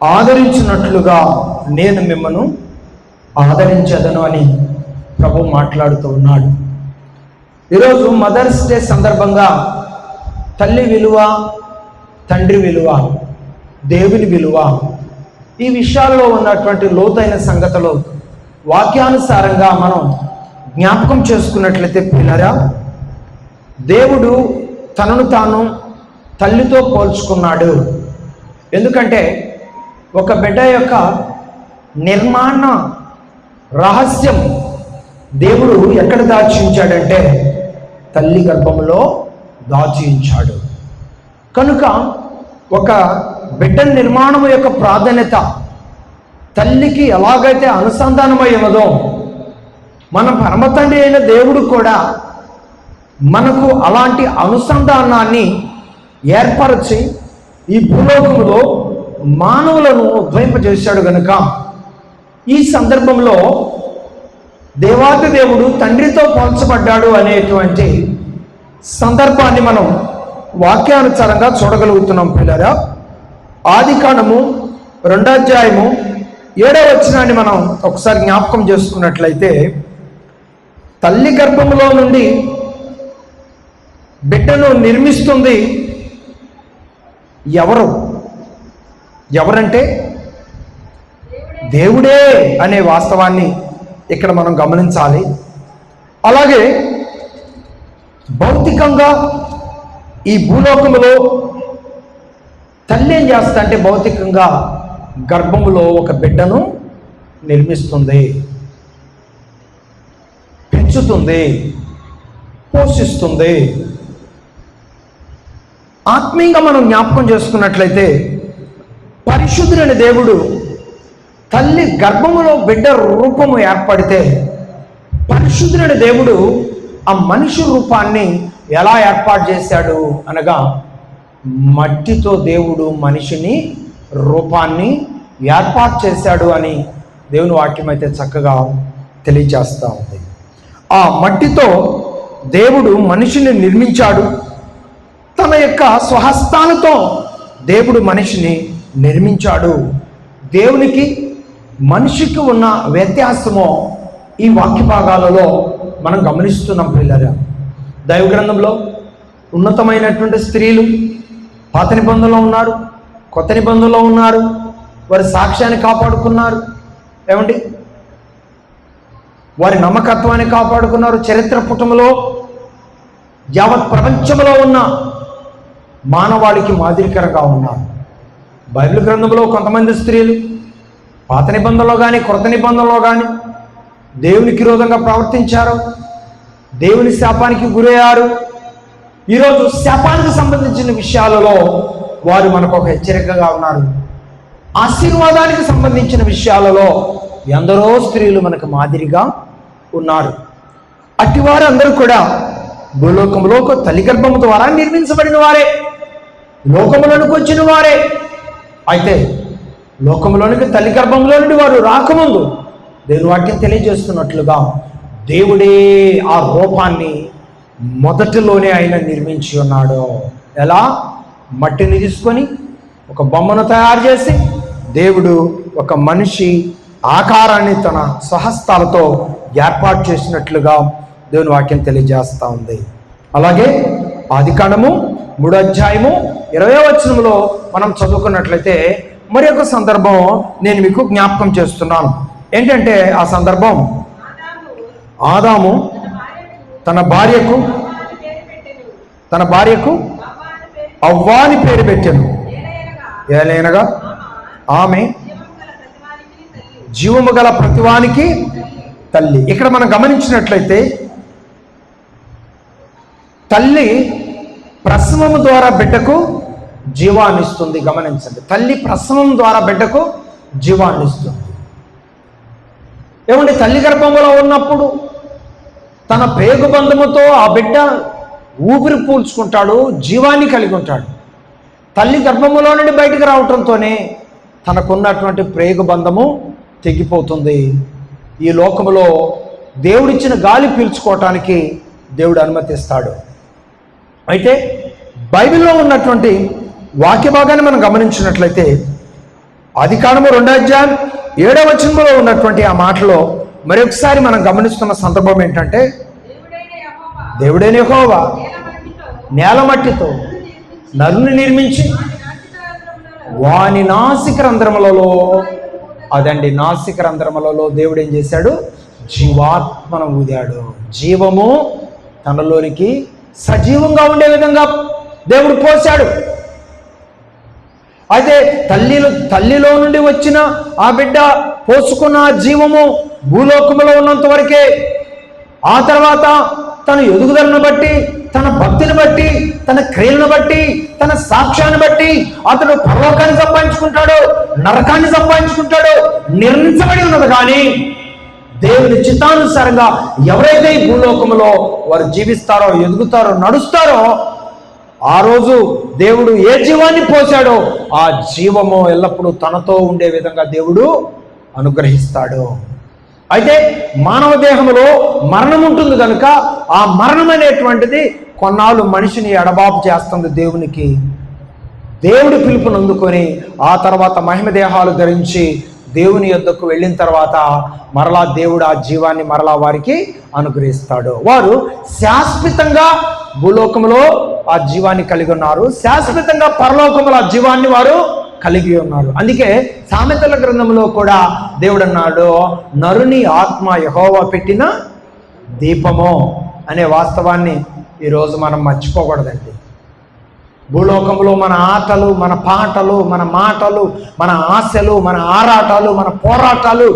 ఆదరించినట్లుగా నేను మిమ్మను ఆదరించదను అని ప్రభు మాట్లాడుతూ ఉన్నాడు. ఈరోజు మదర్స్ డే సందర్భంగా తల్లి విలువ, తండ్రి విలువ, దేవుని విలువ, ఈ విషయాల్లో ఉన్నటువంటి లోతైన సంగతులు వాక్యానుసారంగా మనం జ్ఞాపకం చేసుకున్నట్లయితే పిల్లరా, దేవుడు తనను తాను తల్లితో పోల్చుకున్నాడు. ఎందుకంటే ఒక బిడ్డ యొక్క నిర్మాణ రహస్యం దేవుడు ఎక్కడ దాచి ఉంచాడంటే తల్లి గర్భంలో దాచి ఉంచాడు. కనుక ఒక బిడ్డ నిర్మాణం యొక్క ప్రాధాన్యత తల్లికి ఎలాగైతే అనుసంధానమై ఉన్నదో, మన పరమతండ్రి అయిన దేవుడు కూడా మనకు అలాంటి అనుసంధానాన్ని ఏర్పరచి ఈ భూలోకములో మానవులను ఉద్భవింపజేశాడు. కనుక ఈ సందర్భంలో దేవాది దేవుడు తండ్రితో పోల్చబడ్డాడు అనేటువంటి సందర్భాన్ని మనం వాక్యానుసారంగా చూడగలుగుతున్నాం పిల్లరా. ఆదికాండము 2వ అధ్యాయము 7వ వచనాన్ని మనం ఒకసారి జ్ఞాపకం చేసుకున్నట్లయితే, తల్లి గర్భంలో నుండి బిడ్డను నిర్మిస్తుంది ఎవరంటే దేవుడే అనే వాస్తవాన్ని ఇక్కడ మనం గమనించాలి. అలాగే భౌతికంగా ఈ భూలోకములో తల్లి ఏం చేస్తా అంటే భౌతికంగా గర్భములో ఒక బిడ్డను నిర్మిస్తుంది, పెంచుతుంది, పోషిస్తుంది. ఆత్మీయంగా మనం జ్ఞాపకం చేసుకున్నట్లయితే పరిశుద్ధుడైన దేవుడు తల్లి గర్భములో బిడ్డ రూపము ఏర్పడితే పరిశుద్ధుడైన దేవుడు ఆ మనిషి రూపాన్ని ఎలా ఏర్పాటు చేశాడు అనగా, మట్టితో దేవుడు మనిషిని రూపాన్ని ఏర్పాటు చేశాడు అని దేవుని వాక్యం అయితే చక్కగా తెలియజేస్తూ ఉంది. ఆ మట్టితో దేవుడు మనిషిని నిర్మించాడు. తన యొక్క స్వహస్తాలతో దేవుడు మనిషిని నిర్మించాడు. దేవునికి మనిషికి ఉన్న వ్యత్యాసమో ఈ వాక్య భాగాలలో మనం గమనిస్తున్నాం పిల్లరా. దైవ గ్రంథంలో ఉన్నతమైనటువంటి స్త్రీలు పాత నిబంధనలో ఉన్నారు, కొత్త నిబంధనలో ఉన్నారు. వారి సాక్ష్యాన్ని కాపాడుకున్నారు. ఏమండి, వారి నమ్మకత్వాన్ని కాపాడుకున్నారు. చరిత్ర పుటములో యావత్ ప్రపంచంలో ఉన్న మానవాళికి మాదిరికరంగా ఉన్నారు. బైబిల్ గ్రంథంలో కొంతమంది స్త్రీలు పాత నిబంధనలో కానీ కొత్త నిబంధనలో కానీ దేవునికి విరోధంగా ప్రవర్తించారు, దేవుని శాపానికి గురయ్యారు. ఈరోజు శాపానికి సంబంధించిన విషయాలలో వారు మనకు ఒక హెచ్చరికగా ఉన్నారు. ఆశీర్వాదానికి సంబంధించిన విషయాలలో ఎందరో స్త్రీలు మనకు మాదిరిగా ఉన్నారు. అట్టివారు అందరూ కూడా భూలోకంలో తల్లి గర్భము ద్వారా నిర్మించబడిన వారే, లోకములోనికి వచ్చిన వారే. అయితే లోకంలోనికి తల్లి గర్భంలో నుండి వారు రాకముందు దేవుని వాక్యం తెలియజేస్తున్నట్లుగా దేవుడే ఆ రూపాన్ని మొదటిలోనే ఆయన నిర్మించి ఉన్నాడు. ఎలా? మట్టిని తీసుకొని ఒక బొమ్మను తయారు చేసి దేవుడు ఒక మనిషి ఆకారాన్ని తన స్వహస్తాలతో ఏర్పాటు చేసినట్లుగా దేవుని వాక్యం తెలియజేస్తూ ఉంది. అలాగే ఆదికాండము 3వ అధ్యాయము 20వ వచనంలో మనం చదువుకున్నట్లయితే మరి ఒక సందర్భం నేను మీకు జ్ఞాపకం చేస్తున్నాను. ఏంటంటే ఆ సందర్భం, ఆదాము తన భార్యకు అవ్వా అని పేరు పెట్టెను. ఏలైనగా ఆమె జీవము గల ప్రతివానికి తల్లి. ఇక్కడ మనం గమనించినట్లయితే తల్లి ప్రసవము ద్వారా బిడ్డకు జీవాన్ని ఇస్తుంది. గమనించండి, తల్లి ప్రసవం ద్వారా బిడ్డకు జీవాన్ని ఇస్తుంది. ఏమండి, తల్లి గర్భంలో ఉన్నప్పుడు తన పేగుబంధముతో ఆ బిడ్డ ఊపిరి పీల్చుకుంటాడు, జీవాన్ని కలిగి ఉంటాడు. తల్లి గర్భములో నుండి బయటకు రావటంతోనే తనకున్నటువంటి పేగుబంధము తెగిపోతుంది. ఈ లోకములో దేవుడిచ్చిన గాలి పీల్చుకోవటానికి దేవుడు అనుమతిస్తాడు. అయితే బైబిల్లో ఉన్నటువంటి వాక్య భాగాన్ని మనం గమనించినట్లయితే ఆదికాండము 2:7 ఉన్నటువంటి ఆ మాటలో మరొకసారి మనం గమనిస్తున్న సందర్భం ఏంటంటే, దేవుడైన యెహోవా నేల మట్టితో నరుని నిర్మించి వాని నాసిక రంధ్రములలో, అదండి నాసిక రంధ్రములలో దేవుడు ఏం చేశాడు? జీవాత్మను ఊదాడు. జీవము తనలోనికి సజీవంగా ఉండే విధంగా దేవుడు పోశాడు. అయితే తల్లిలో నుండి వచ్చిన ఆ బిడ్డ పోసుకున్న జీవము భూలోకములో ఉన్నంత వరకే. ఆ తర్వాత తన ఎదుగుదలను బట్టి, తన భక్తిని బట్టి, తన క్రియలను బట్టి, తన సాక్ష్యాన్ని బట్టి అతడు పరలోకాన్ని సంపాదించుకుంటాడు, నరకాన్ని సంపాదించుకుంటాడు, నిర్ణయించబడి ఉన్నది. కానీ దేవుని చిత్తానుసారంగా ఎవరైతే ఈ భూలోకములో వారు జీవిస్తారో, ఎదుగుతారో, నడుస్తారో, ఆ రోజు దేవుడు ఏ జీవాన్ని పోశాడో ఆ జీవము ఎల్లప్పుడూ తనతో ఉండే విధంగా దేవుడు అనుగ్రహిస్తాడు. అయితే మానవ దేహంలో మరణం ఉంటుంది కనుక ఆ మరణం అనేటువంటిది కొన్నాళ్ళు మనిషిని ఎడబాపు చేస్తుంది దేవునికి. దేవుడి పిలుపుని అందుకొని ఆ తర్వాత మహిమ దేహాలు ధరించి దేవుని యొద్దకు వెళ్ళిన తర్వాత మరలా దేవుడు ఆ జీవాన్ని మరలా వారికి అనుగ్రహిస్తాడు. వారు శాశ్వతంగా భూలోకంలో ఆ జీవాన్ని కలిగి ఉన్నారు, శాశ్వతంగా పరలోకంలో ఆ జీవాన్ని వారు కలిగి ఉన్నారు. అందుకే సామెతల గ్రంథంలో కూడా దేవుడు అన్నాడు, నరుని ఆత్మ యెహోవా పెట్టిన దీపము అనే వాస్తవాన్ని ఈరోజు మనం మర్చిపోకూడదండి. భూలోకంలో మన ఆటలు, మన పాటలు, మన మాటలు, మన ఆశలు, మన ఆరాటాలు, మన పోరాటాలు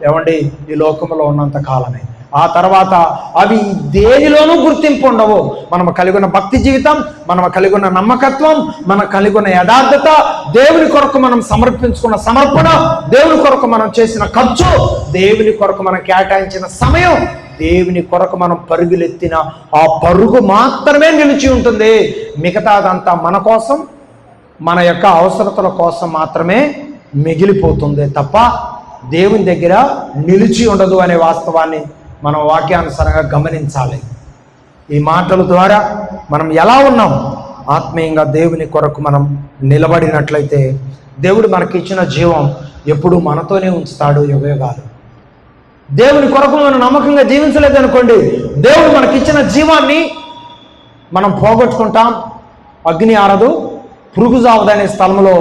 ఏమండి ఈ లోకంలో ఉన్నంత కాలమే. ఆ తర్వాత అవి దేనిలోనూ గుర్తింపు ఉండవు. మనం కలిగి ఉన్న భక్తి జీవితం, మనం కలిగి ఉన్న నమ్మకత్వం, మనం కలిగి ఉన్న యథార్థత, దేవుని కొరకు మనం సమర్పించుకున్న సమర్పణ, దేవుని కొరకు మనం చేసిన ఖర్చు, దేవుని కొరకు మనం కేటాయించిన సమయం, దేవుని కొరకు మనం పరుగులెత్తిన ఆ పరుగు మాత్రమే నిలిచి ఉంటుంది. మిగతాదంతా మన కోసం, మన యొక్క అవసరతల కోసం మాత్రమే మిగిలిపోతుంది తప్ప దేవుని దగ్గర నిలిచి ఉండదు అనే వాస్తవాన్ని మనం వాక్యానుసారంగా గమనించాలి. ఈ మాటల ద్వారా మనం ఎలా ఉన్నాం, ఆత్మీయంగా దేవుని కొరకు మనం నిలబడినట్లయితే దేవుడు మనకిచ్చిన జీవం ఎప్పుడూ మనతోనే ఉంచుతాడు యుగయుగాలు. దేవుని కొరకు మనం నమ్మకంగా జీవించలేదనుకోండి, దేవుడు మనకిచ్చిన జీవాన్ని మనం పోగొట్టుకుంటాం. అగ్ని ఆరదు, పురుగు జావదనే స్థలంలో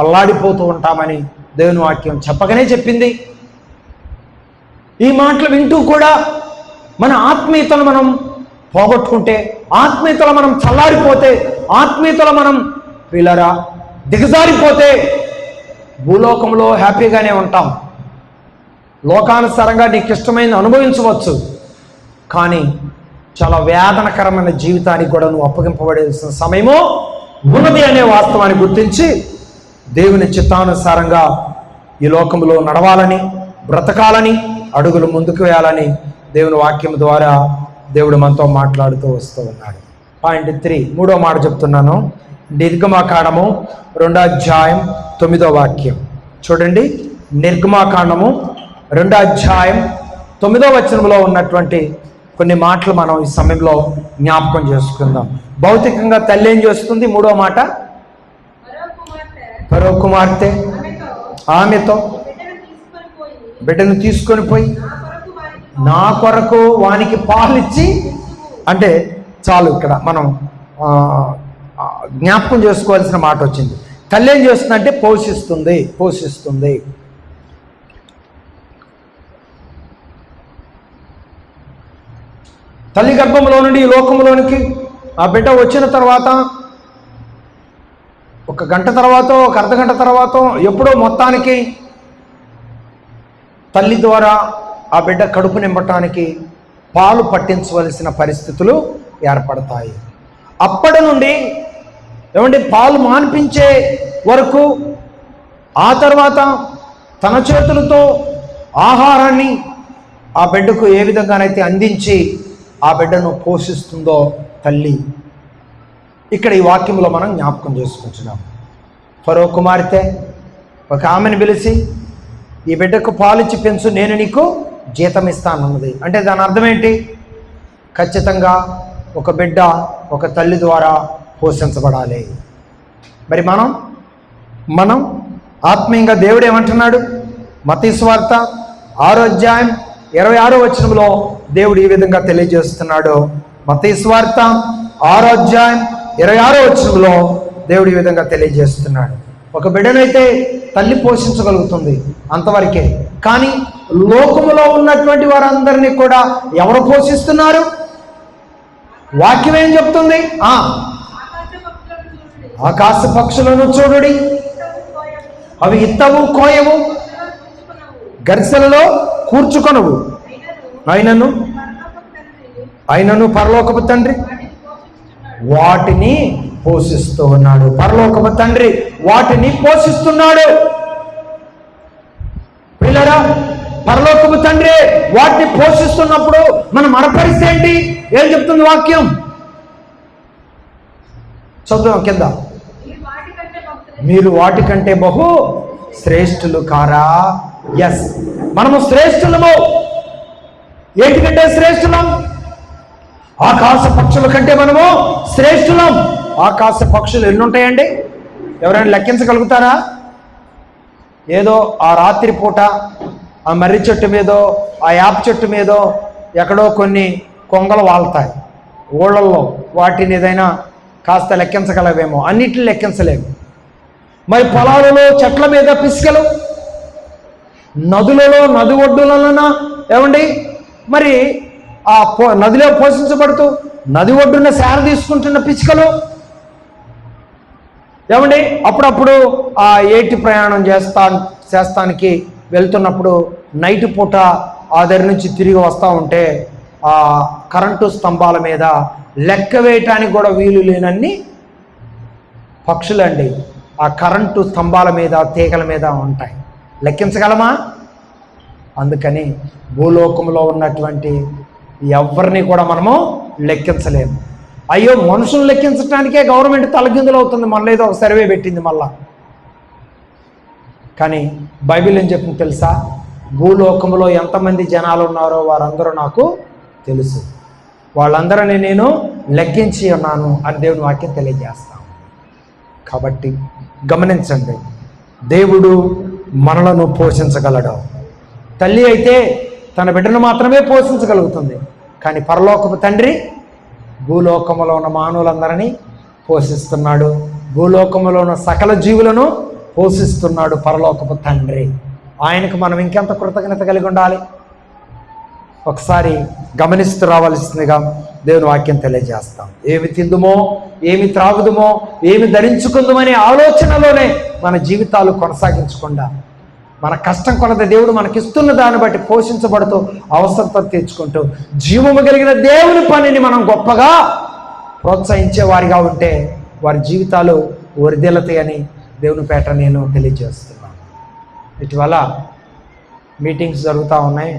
అల్లాడిపోతూ ఉంటామని దేవుని వాక్యం చెప్పగానే చెప్పింది. ఈ మాటలు వింటూ కూడా మన ఆత్మీయతను మనం పోగొట్టుకుంటే, ఆత్మీయతలో మనం చల్లారిపోతే, ఆత్మీయతలో మనం పిల్లరా దిగజారిపోతే భూలోకంలో హ్యాపీగానే ఉంటాం. లోకానుసారంగా నీకు ఇష్టమైనది అనుభవించవచ్చు, కానీ చాలా వేదనకరమైన జీవితానికి కూడా నువ్వు అప్పగింపబడాల్సిన సమయము ఉన్నది అనే వాస్తవాన్ని గుర్తించి దేవుని చిత్తానుసారంగా ఈ లోకంలో నడవాలని, బ్రతకాలని, అడుగులు ముందుకు వేయాలని దేవుని వాక్యం ద్వారా దేవుడు మనతో మాట్లాడుతూ వస్తూ ఉన్నాడు. పాయింట్ 3, 3వ మాట చెప్తున్నాను. నిర్గమాకాండము 2:9 చూడండి. నిర్గమాకాండము 2:9 ఉన్నటువంటి కొన్ని మాటలు మనం ఈ సమయంలో జ్ఞాపకం చేసుకుందాం. భౌతికంగా తల్లి ఏం చేస్తుంది? 3వ మాట, ఫరో కుమార్తె ఆమెతో బిడ్డను తీసుకొని పోయి నా కొరకు వానికి పాలిచ్చి, అంటే చాలు ఇక్కడ మనం జ్ఞాపకం చేసుకోవాల్సిన మాట వచ్చింది. తల్లి ఏం చేస్తుందంటే పోషిస్తుంది. తల్లి గర్భంలో నుండి ఈ లోకంలోనికి ఆ బిడ్డ వచ్చిన తర్వాత 1 గంట తర్వాత, 1 అర్ధగంట తర్వాత, ఎప్పుడో మొత్తానికి తల్లి ద్వారా ఆ బిడ్డ కడుపు నింపటానికి పాలు పట్టించవలసిన పరిస్థితులు ఏర్పడతాయి. అప్పటి నుండి ఏమంటే పాలు మాన్పించే వరకు, ఆ తర్వాత తన చేతులతో ఆహారాన్ని ఆ బిడ్డకు ఏ విధంగానైతే అందించి ఆ బిడ్డను పోషిస్తుందో తల్లి, ఇక్కడ ఈ వాక్యంలో మనం జ్ఞాపకం చేసుకుంటున్నాం. ఫరో కుమార్తె ఒక ఆమెను పిలిచి ఈ బిడ్డకు పాలిచ్చి పెంచు, నేను నీకు జీతం ఇస్తానన్నది. అంటే దాని అర్థం ఏంటి? ఖచ్చితంగా ఒక బిడ్డ ఒక తల్లి ద్వారా పోషించబడాలి. మరి మనం ఆత్మీయంగా దేవుడు ఏమంటున్నాడు? మత్తయి సువార్త 6వ అధ్యాయం 26వ వచనంలో దేవుడు ఈ విధంగా తెలియజేస్తున్నాడు. మత్తయి సువార్త 6వ అధ్యాయం 26వ వచనంలో దేవుడు ఈ విధంగా తెలియజేస్తున్నాడు. ఒక బిడ్డనైతే తల్లి పోషించగలుగుతుంది, అంతవరకే. కానీ లోకములో ఉన్నటువంటి వారందరినీ కూడా ఎవరు పోషిస్తున్నారు? వాక్యం ఏం చెప్తుంది? ఆకాశ పక్షులను చూడుడి, అవి ఇత్తవు కోయవు, గరిసెలలో కూర్చుకొనవు, అయినను పరలోకపు తండ్రి వాటిని పోషిస్తూ ఉన్నాడు. పరలోకపు తండ్రి వాటిని పోషిస్తున్నాడు. పిల్లరా, పరలోకపు తండ్రి వాటిని పోషిస్తున్నప్పుడు మన పరిస్థితి ఏంటి? ఏం చెప్తుంది వాక్యం? చదువు కింద. మీరు వాటికంటే బహు శ్రేష్ఠులు కారా? ఎస్, మనము శ్రేష్ఠులము. ఏంటికంటే శ్రేష్ఠులం? ఆకాశ పక్షుల కంటే మనము శ్రేష్ఠులం. ఆకాశ పక్షులు ఎన్ని ఉంటాయండి? ఎవరైనా లెక్కించగలుగుతారా? ఏదో ఆ రాత్రి పూట ఆ మర్రి చెట్టు మీదో ఆ యాప చెట్టు మీదో ఎక్కడో కొన్ని కొంగలు వాళ్తాయి ఊళ్ళల్లో. వాటిని ఏదైనా కాస్త లెక్కించగలవేమో, అన్నిటిని లెక్కించలేము. మరి పొలాలలో చెట్ల మీద పిసుకలు, నదులలో నది ఒడ్డులన ఏమండి మరి ఆ నదిలో పోషించబడుతూ నది ఒడ్డున సేర తీసుకుంటున్న పిచ్చుకలు ఏమండి అప్పుడప్పుడు ఆ ఏటి ప్రయాణం చేస్తానికి వెళ్తున్నప్పుడు నైట్ పూట ఆ దగ్గర నుంచి తిరిగి వస్తూ ఉంటే ఆ కరెంటు స్తంభాల మీద లెక్క వేయటానికి కూడా వీలు లేనన్ని పక్షులండి ఆ కరెంటు స్తంభాల మీద తీగల మీద ఉంటాయి. లెక్కించగలమా? అందుకని భూలోకంలో ఉన్నటువంటి ఎవరిని కూడా మనము లెక్కించలేము. అయ్యో, మనుషులు లెక్కించడానికే గవర్నమెంట్ తలకిందులు అవుతుంది. మళ్ళీ ఏదో ఒక సర్వే పెట్టింది మళ్ళా. కానీ బైబిల్ ఏం చెప్పింది తెలుసా? భూలోకంలో ఎంతమంది జనాలు ఉన్నారో వారందరూ నాకు తెలుసు, వాళ్ళందరినీ నేను లెక్కించి ఉన్నాను అని దేవుని వాక్యం తెలియజేస్తాను. కాబట్టి గమనించండి, దేవుడు మనలను పోషించగలడు. తల్లి అయితే తన బిడ్డను మాత్రమే పోషించగలుగుతుంది. కానీ పరలోకపు తండ్రి భూలోకములో ఉన్న మానవులందరినీ పోషిస్తున్నాడు. భూలోకములో ఉన్న సకల జీవులను పోషిస్తున్నాడు పరలోకపు తండ్రి. ఆయనకు మనం ఇంకెంత కృతజ్ఞత కలిగి ఉండాలి? ఒకసారి గమనిస్తూ రావాల్సిందిగా దేవుని వాక్యం తెలియజేస్తాం. ఏమి తిందుమో, ఏమి త్రాగుదుమో, ఏమి ధరించుకుందామనే ఆలోచనలోనే మన జీవితాలు కొనసాగించకుండా మన కష్టం కొలత దేవుడు మనకిస్తున్న దాన్ని బట్టి పోషించబడుతూ అవసరత తీర్చుకుంటూ జీవము కలిగిన దేవుని పనిని మనం గొప్పగా ప్రోత్సహించే వారిగా ఉంటే వారి జీవితాలు వర్ధిల్లుతాయని దేవుని పేట నేను తెలియజేస్తున్నాను. ఇటీవల మీటింగ్స్ జరుగుతూ ఉన్నాయి.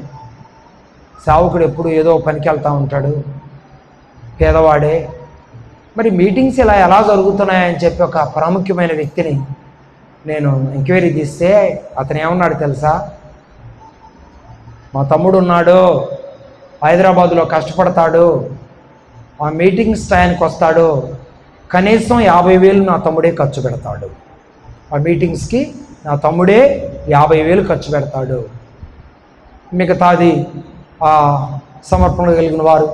సేవకుడు ఎప్పుడు ఏదో పనికి వెళ్తూ ఉంటాడు, పేదవాడే. మరి మీటింగ్స్ ఎలా జరుగుతున్నాయని చెప్పి ఒక ప్రాముఖ్యమైన వ్యక్తిని నేను ఎంక్వైరీ తీస్తే అతను ఏమన్నాడు తెలుసా? మా తమ్ముడు ఉన్నాడు, హైదరాబాదులో కష్టపడతాడు, ఆ మీటింగ్స్ టైంకి వస్తాడు, కనీసం 50,000 నా తమ్ముడే ఖర్చు పెడతాడు. ఆ మీటింగ్స్కి నా తమ్ముడే 50,000 ఖర్చు పెడతాడు. మిగతాది ఆ సమర్పణ కలిగిన వారు,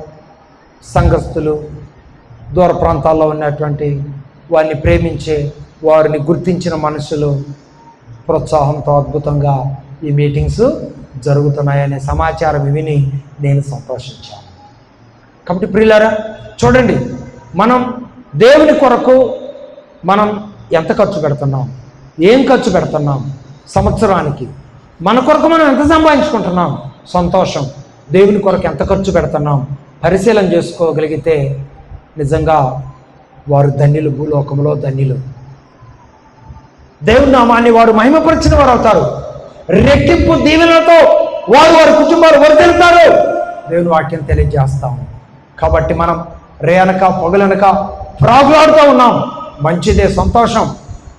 సంఘస్థులు, దూర ప్రాంతాల్లో ఉన్నటువంటి వారిని ప్రేమించే వారిని గుర్తించిన మనుషులు ప్రోత్సాహంతో అద్భుతంగా ఈ మీటింగ్స్ జరుగుతున్నాయనే సమాచారం విని నేను సంతోషించాను. కాబట్టి ప్రియులారా, చూడండి, మనం దేవుని కొరకు మనం ఎంత ఖర్చు పెడుతున్నాం, ఏం ఖర్చు పెడుతున్నాం, సంవత్సరానికి మన కొరకు మనం ఎంత సంపాదించుకుంటున్నాం, సంతోషం, దేవుని కొరకు ఎంత ఖర్చు పెడుతున్నాం పరిశీలన చేసుకోగలిగితే నిజంగా వారు ధన్యులు, భూలోకంలో ధన్యులు. దేవుని నామాన్ని వారు మహిమపరిచిన వారు అవుతారు. రెట్టింపు దీవెనలతో వారు వారి కుటుంబాలు వర్ధిల్లుతారు. దేవుని వాక్యం తెలియజేస్తాం. కాబట్టి మనం రేయనక పొగలనక ప్రాగులాడుతూ ఉన్నాం. మంచిదే, సంతోషం,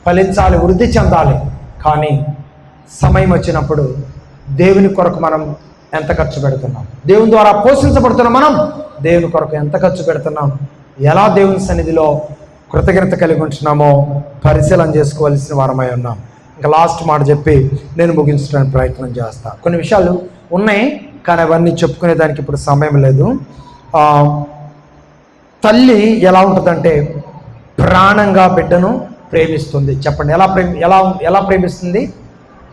ఫలించాలి, వృద్ధి చెందాలి. కానీ సమయం వచ్చినప్పుడు దేవుని కొరకు మనం ఎంత ఖర్చు పెడుతున్నాం, దేవుని ద్వారా పోషించబడుతున్నాం, మనం దేవుని కొరకు ఎంత ఖర్చు పెడుతున్నాం, ఎలా దేవుని సన్నిధిలో కృతజ్ఞత కలిగి ఉంటున్నామో పరిశీలన చేసుకోవాల్సిన వారమై ఉన్నాం. ఇంకా లాస్ట్ మాట చెప్పి నేను ముగించడానికి ప్రయత్నం చేస్తాను. కొన్ని విషయాలు ఉన్నాయి కానీ అవన్నీ చెప్పుకునేదానికి ఇప్పుడు సమయం లేదు. తల్లి ఎలా ఉంటుందంటే ప్రాణంగా బిడ్డను ప్రేమిస్తుంది. చెప్పండి, ఎలా ప్రేమిస్తుంది?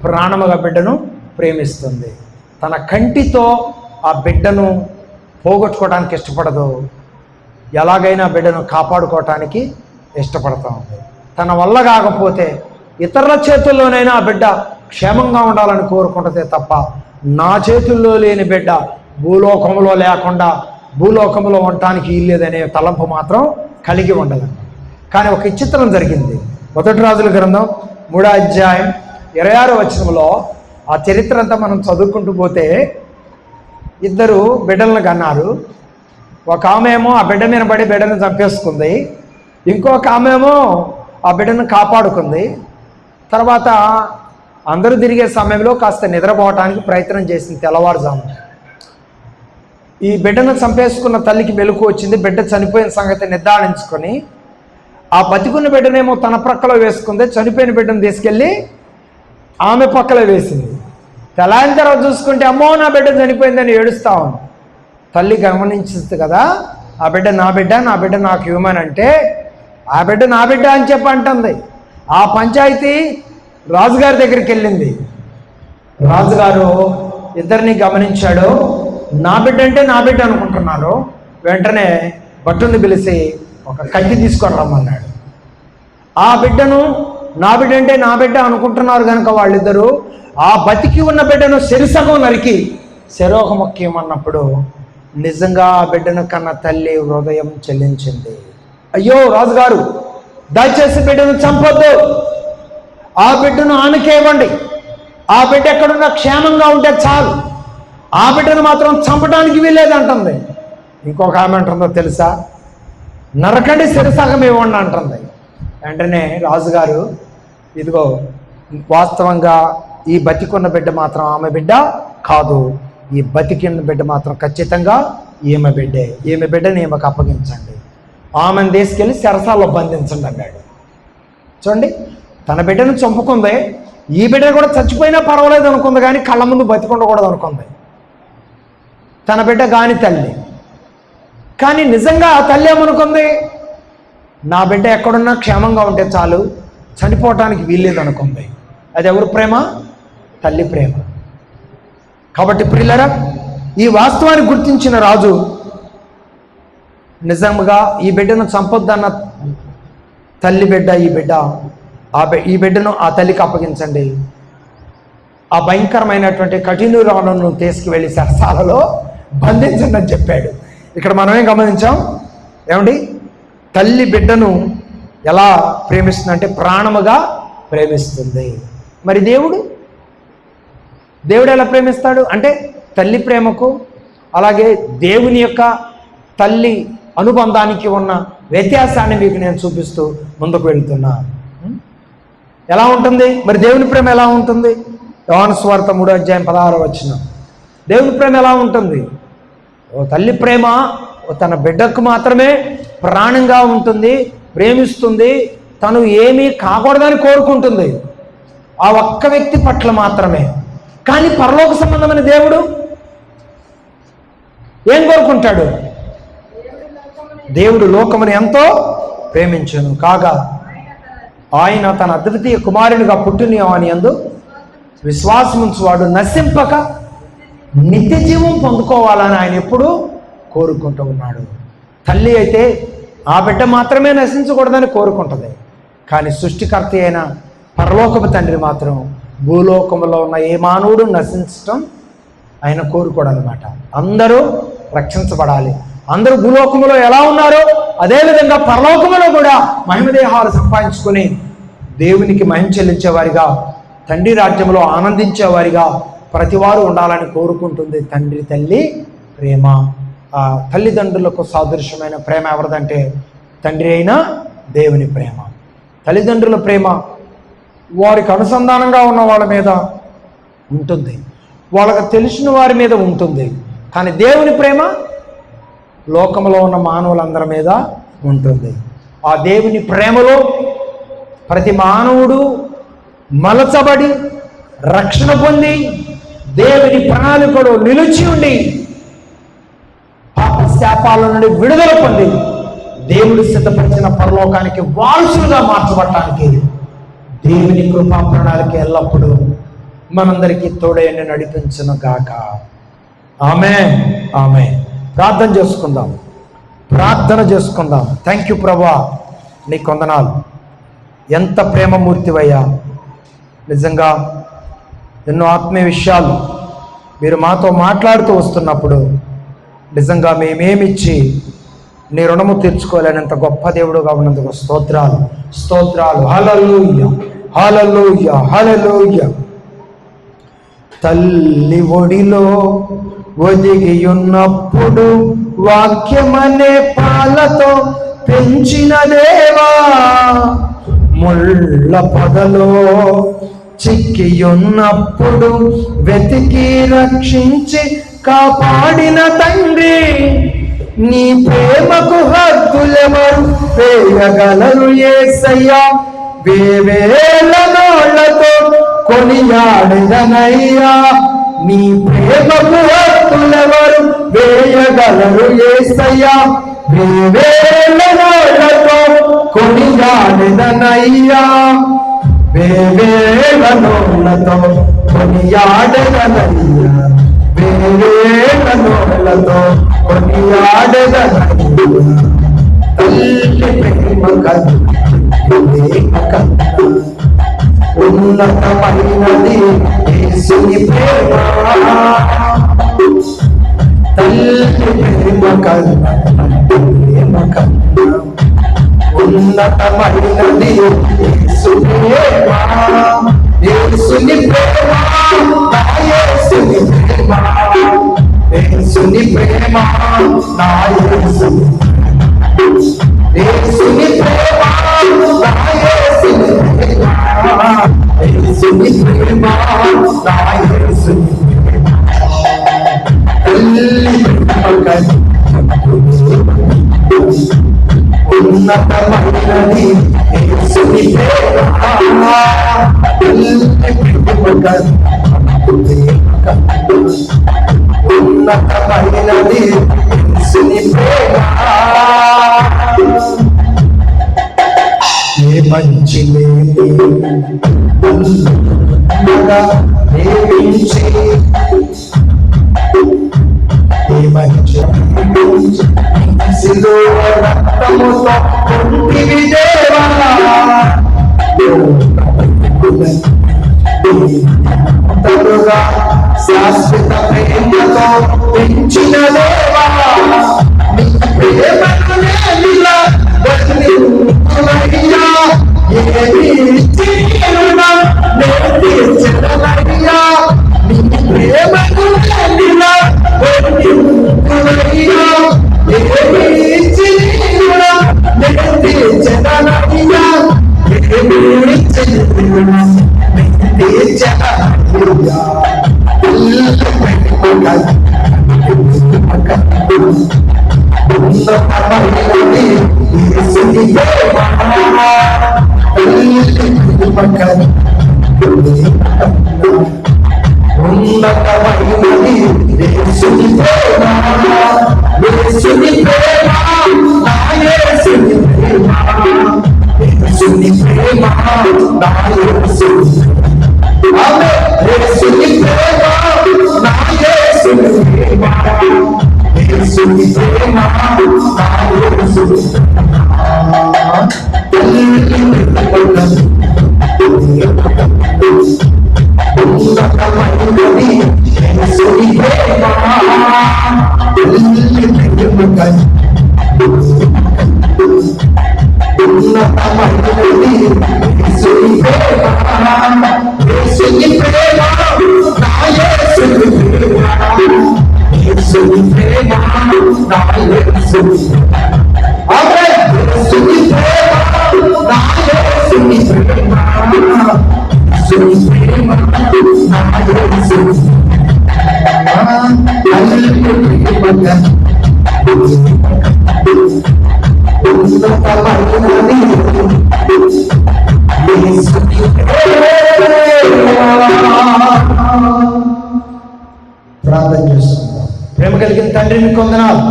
ప్రాణముగా బిడ్డను ప్రేమిస్తుంది. తన కంటితో ఆ బిడ్డను పోగొట్టుకోవడానికి ఇష్టపడదు, ఎలాగైనా బిడ్డను కాపాడుకోవటానికి ఇష్టపడతా ఉంది. తన వల్ల కాకపోతే ఇతరుల చేతుల్లోనైనా ఆ బిడ్డ క్షేమంగా ఉండాలని కోరుకుంటుందే తప్ప నా చేతుల్లో లేని బిడ్డ భూలోకంలో లేకుండా భూలోకంలో ఉండటానికి ఇల్లేదనే తలంపు మాత్రం కలిగి ఉండదు. కానీ ఒక విచిత్రం జరిగింది. 1 రాజుల గ్రంథం 3వ అధ్యాయం 26వ వచనంలో ఆ చరిత్ర అంతా మనం చదువుకుంటూ పోతే 2 బిడ్డలను కన్నారు. ఒక ఆమె ఏమో ఆ బిడ్డ మీద పడి బిడ్డను చంపేసుకుంది, ఇంకొక ఆమె ఏమో ఆ బిడ్డను కాపాడుకుంది. తర్వాత అందరూ తిరిగే సమయంలో కాస్త నిద్రపోవటానికి ప్రయత్నం చేసింది. తెల్లవారుజాము ఈ బిడ్డను చంపేసుకున్న తల్లికి మెలకు వచ్చింది. బిడ్డ చనిపోయిన సంగతి నిర్ధారించుకొని ఆ బతికున్న బిడ్డనేమో తన ప్రక్కలో వేసుకుంది, చనిపోయిన బిడ్డను తీసుకెళ్ళి ఆమె పక్కలో వేసింది. తెల్లారిన తర్వాత చూసుకుంటే అమ్మో నా బిడ్డ చనిపోయిందని ఏడుస్తా ఉంది. తల్లి గమనించింది కదా, ఆ బిడ్డ నా బిడ్డ, నా బిడ్డ నాకు ఇవ్వమనంటే ఆ బిడ్డ నా బిడ్డ అని చెప్పి అంటుంది. ఆ పంచాయతీ రాజుగారి దగ్గరికి వెళ్ళింది. రాజుగారు ఇద్దరిని గమనించాడు. నా బిడ్డ అంటే నా బిడ్డ అనుకుంటున్నారు. వెంటనే భటుని పిలిచి ఒక కత్తి తీసుకొని రమ్మన్నాడు. ఆ బిడ్డను నా బిడ్డ అంటే నా బిడ్డ అనుకుంటున్నారు కనుక వాళ్ళిద్దరూ ఆ బతికి ఉన్న బిడ్డను శిరసగం నరికి శరోహ మొక్కేమన్నప్పుడు నిజంగా ఆ బిడ్డను కన్న తల్లి హృదయం చెల్లించింది. అయ్యో రాజుగారు, దయచేసి బిడ్డను చంపొద్దు, ఆ బిడ్డను ఆమెకే ఇవ్వండి, ఆ బిడ్డ ఎక్కడున్నా క్షేమంగా ఉంటే చాలు, ఆ బిడ్డను మాత్రం చంపడానికి వీల్లేదంటుంది. ఇంకొక ఆమె అంటుందో తెలుసా, నరకండి, శిరసగం ఇవ్వండి అంటుంది. వెంటనే రాజుగారు ఇదిగో వాస్తవంగా ఈ బతికున్న బిడ్డ మాత్రం ఆమె బిడ్డ కాదు, ఈ బతికిన బిడ్డ మాత్రం ఖచ్చితంగా ఈమె బిడ్డే, ఈమె బిడ్డని ఈమెకు అప్పగించండి, ఆమెను తీసుకెళ్ళి చెరసాల్లో బంధించండి అన్నాడు. చూడండి, తన బిడ్డను చంపుకుంది, ఈ బిడ్డ కూడా చచ్చిపోయినా పర్వాలేదు అనుకుంది, కానీ కళ్ళ ముందు బతికుండకూడదు అనుకుంది. తన బిడ్డ కాని తల్లి. కానీ నిజంగా ఆ తల్లి ఏమనుకుంది, నా బిడ్డ ఎక్కడున్నా క్షేమంగా ఉంటే చాలు, చనిపోవటానికి వీల్లేదు అనుకుంది. అది ఎవరి ప్రేమ? తల్లి ప్రేమ. కాబట్టి ప్రియులారా, ఈ వాస్తవాన్ని గుర్తించిన రాజు నిజంగా ఈ బిడ్డను చంపొద్దన్న తల్లి బిడ్డ, ఈ బిడ్డను ఆ తల్లికి అప్పగించండి, ఆ భయంకరమైనటువంటి కఠినురాలను తీసుకువెళ్ళి సరసాలలో బంధించండి అని చెప్పాడు. ఇక్కడ మనమేం గమనించాం ఏమండి, తల్లి బిడ్డను ఎలా ప్రేమిస్తుందంటే ప్రాణముగా ప్రేమిస్తుంది. మరి దేవుడు ఎలా ప్రేమిస్తాడు అంటే తల్లి ప్రేమకు అలాగే దేవుని యొక్క తల్లి అనుబంధానికి ఉన్న వ్యత్యాసాన్ని మీకు నేను చూపిస్తూ ముందుకు వెళ్తున్నా. ఎలా ఉంటుంది మరి దేవుని ప్రేమ? ఎలా ఉంటుంది? యోహాను సువార్త 3వ అధ్యాయం 16వ వచనం. దేవుని ప్రేమ ఎలా ఉంటుంది? ఓ తల్లి ప్రేమ తన బిడ్డకు మాత్రమే ప్రాణంగా ఉంటుంది, ప్రేమిస్తుంది, తను ఏమీ కాకూడదని కోరుకుంటుంది, ఆ ఒక్క వ్యక్తి పట్ల మాత్రమే. కానీ పరలోక సంబంధమైన దేవుడు ఏం కోరుకుంటాడు? దేవుడు లోకమును ఎంతో ప్రేమించును కాగా ఆయన తన అద్వితీయ కుమారునిగా పుట్టిన అని యందు విశ్వాసముంచువాడు నశింపక నిత్య జీవం పొందుకోవాలని ఆయన ఎప్పుడూ కోరుకుంటూ ఉన్నాడు. తల్లి అయితే ఆ బిడ్డ మాత్రమే నశించకూడదని కోరుకుంటుంది, కానీ సృష్టికర్త అయిన పరలోకపు తండ్రి మాత్రం భూలోకంలో ఉన్న ఏ మానవుడు నశించటం ఆయన కోరుకోడు అనమాట. అందరూ రక్షించబడాలి. అందరూ భూలోకంలో ఎలా ఉన్నారో అదేవిధంగా పరలోకంలో కూడా మహిమదేహాలు సంపాదించుకొని దేవునికి మహిమ చెల్లించేవారిగా, తండ్రి రాజ్యంలో ఆనందించేవారిగా ప్రతివారు ఉండాలని కోరుకుంటుంది తండ్రి తల్లి ప్రేమ. ఆ తల్లిదండ్రులకు సాదృశ్యమైన ప్రేమ ఎవరిదంటే తండ్రి అయిన దేవుని ప్రేమ. తల్లిదండ్రుల ప్రేమ వారికి అనుసంధానంగా ఉన్న వాళ్ళ మీద ఉంటుంది, వాళ్ళకు తెలిసిన వారి మీద ఉంటుంది. కానీ దేవుని ప్రేమ లోకంలో ఉన్న మానవులందరి మీద ఉంటుంది. ఆ దేవుని ప్రేమలో ప్రతి మానవుడు మలచబడి రక్షణ పొంది దేవుని ప్రణాళికలో నిలిచి ఉండి పాప శాపాల నుండి విడుదల పొంది దేవుడు సిద్ధపరిచిన పరలోకానికి వారసులుగా మార్చబడటానికి దేవుని కృపా ప్రణాళిక ఎల్లప్పుడూ మనందరికీ తోడైన నడిపించును గాక. ఆమేన్, ఆమేన్. ప్రార్థన చేసుకుందాం. థ్యాంక్ యూ ప్రభా, నీ కొందనాలు. ఎంత ప్రేమమూర్తివయ్యా. నిజంగా ఎన్నో ఆత్మీయ విషయాలు మీరు మాతో మాట్లాడుతూ వస్తున్నప్పుడు నిజంగా మేమేమిచ్చి నీ రుణము తీర్చుకోలేనంత గొప్ప దేవుడుగా ఉన్నందుకు స్తోత్రాలు. హల్లెలూయా, హల్లెలూయా, హల్లెలూయా. తల్లి ఒడిలో ఒదిగియున్నప్పుడు వాక్యమనే పాలతో పెంచిన దేవా, ముళ్ళ పొదలో చిక్కియున్నప్పుడు వెతికి రక్షించి కాపాడిన తండ్రి, నీ ప్రేమకు హద్దులెవరు వేయగలరు యేసయ్యా. వేవేల నోళ్లతో కొనియాడెదనయ్యా, నీ ప్రేమకు హద్దులెవరు వేయగలరు యేసయ్యా. వేవేల నోళ్లతో కొనియాడెదనయ్యా, వేవేల నోళ్లతో కొనియాడెదనయ్యా, వేవేల నోళ్లతో కొనియాడెదనయ్యా. తల్లి ప్రేమ ఉన్నతమైనది యేసుని ప్రేమ, తల్లి ప్రేమ కన్నా ఉన్నతమైనది యేసుని ప్రేమ, యేసుని ప్రేమ, నా యేసుని ప్రేమ, యేసుని ప్రేమ, నా యేసుని ప్రేమ, నా యేసుని ప్రేమ, యేసుని ప్రేమ, నా యేసుని ఉన్నతమైనది యేసుని ప్రేమ, ఉన్నతమైనది యేసుని ప్రేమ. ఏ మంచి లేని ప్రేమించి, ఏ మంచి సిలువ రక్తముతో కొట్టివి దేవా, తరుగా శాశ్వత ప్రేమతో పెంచిన దేవా, నీ ప్రేమను నేనిలా వర్ణించునయ్యా, ఏమి ఇచ్చి నేను తీర్చదనయ్యా, నీ ప్రేమను నేనిలా వర్ణించునయ్యా, ఏమి ఇచ్చి నేను తీర్చదనయ్యా, ఏమి ఇచ్చి నేను తీర్చదనయ్యా. ఉన్నతమైనది యేసుని ప్రేమ, ఉన్నతమైనది యేసుని ప్రేమ, యేసుని ప్రేమ, నా యేసుని ప్రేమ, యేసుని ప్రేమ, నా యేసుని యేసుని ప్రేమ, నా యేసుని ప్రేమ, యేసుని ప్రేమ, నా యేసుని ఉన్నతమైనది యేసుని ప్రేమ, ఉన్నతమైనది యేసుని ప్రేమ, యేసుని ప్రేమ, నా యేసుని ప్రేమ, యేసుని ప్రేమ, నా యేసుని యేసుని ప్రేమ, నా యేసుని ప్రేమ, యేసుని ప్రేమ, నా యేసుని ఉన్నతమైనది యేసుని ప్రేమ, ప్రార్థన చేస్తున్నాం. ప్రేమ కలిగిన తండ్రి మీకు వందనాలు.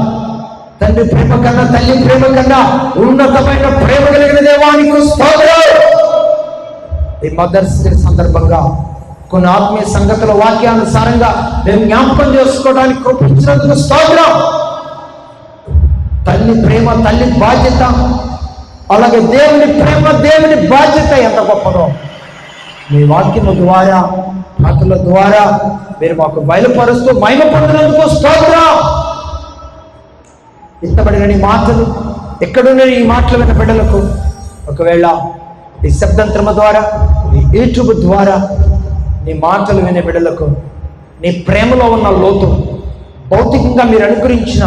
తండ్రి ప్రేమ కన్నా, తల్లి ప్రేమ కన్నా ఉన్నతమైన ప్రేమ కలిగిన దేవానికి స్తోత్రం. ఈ మదర్స్ డే సందర్భంగా కొన్ని ఆత్మీయ సంగతుల వాక్యానుసారంగా మేము జ్ఞాపకం చేసుకోవడానికి కృపించినందుకు స్తోత్రం. తల్లి ప్రేమ, తల్లి బాధ్యత, అలాగే దేవుని ప్రేమ, దేవుని బాధ్యత ఎంత గొప్పదో మీ వాక్యము ద్వారా, మాటల ద్వారా మీరు మాకు బయలుపరుస్తూ మహిమ పొందినందుకు స్తోత్రం. ఇష్టపడిన ఈ మాటలు, ఎక్కడున్న ఈ మాటలు విన్న బిడ్డలకు, ఒకవేళ ఈ శబ్దంత్రమ ద్వారా, ఈ యూట్యూబ్ ద్వారా నీ మాటలు వినే బిడ్డలకు నీ ప్రేమలో ఉన్న లోతు, భౌతికంగా మీరు అనుగ్రహించిన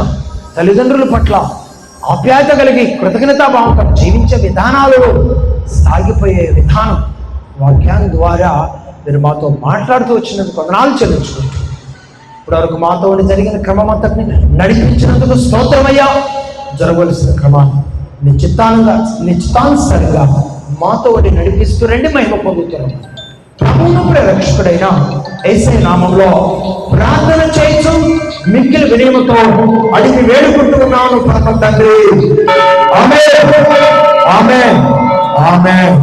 తల్లిదండ్రుల పట్ల ఆప్యాయత కలిగి కృతజ్ఞతాభావంతో జీవించే విధానాలు, సాగిపోయే విధానం వాక్యాన్ని ద్వారా మీరు మాతో మాట్లాడుతూ వచ్చినందుకు వందనాలు చెల్లించుకుంటూ, ఇప్పటివరకు మాతో జరిగిన క్రమం అంతటిని నడిపించినందుకు స్తోత్రమయ్యా. జరగవలసిన క్రమాన్ని నిశ్చితానుసారంగా మాతో నడిపిస్తూ రండి, మహిమ పొందుతున్నాం. ప్రభువును రక్షకుడైన యేసయ్య నామంలో ప్రార్థన చేయొచ్చు, మిక్కిలి వినయముతో అడిగి వేడుకుంటున్నాను పరమ తండ్రి. ఆమేన్, ఆమేన్, ఆమేన్.